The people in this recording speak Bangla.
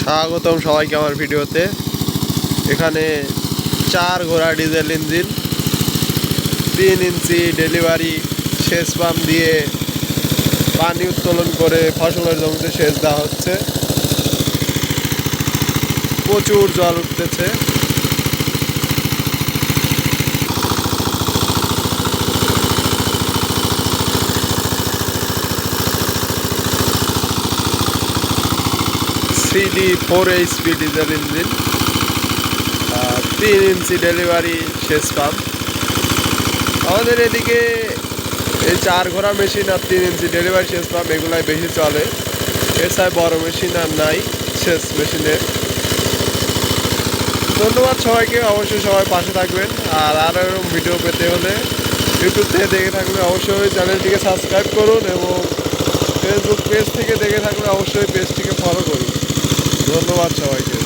স্বাগতম সবাইকে আমার ভিডিওতে। এখানে 4 ঘোড়া ডিজেল ইঞ্জিন 3 ইঞ্চি ডেলিভারি সেচ পাম্প দিয়ে পানি উত্তোলন করে ফসলের জমিতে সেচ দেওয়া হচ্ছে। প্রচুর জল উঠতেছে। CD4 HP ডিজেল ইঞ্জিন 3 ইঞ্চি ডেলিভারি সেচ পাম্প। আমাদের এদিকে এই 4 ঘোড়া মেশিন আর 3 ইঞ্চি ডেলিভারি সেচ পাম্প এগুলাই বেশি চলে। এছাড়া বড় মেশিন আর নাই সেচ মেশিনের। ধন্যবাদ সবাইকে, অবশ্যই সবাই পাশে থাকবেন। আর এরকম ভিডিও পেতে হলে ইউটিউব থেকে দেখে থাকলে অবশ্যই চ্যানেলটিকে সাবস্ক্রাইব করুন এবং ফেসবুক পেজ থেকে দেখে থাকলে অবশ্যই পেজটিকে ফলো করুন। ধন্যবাদ সবাইকে।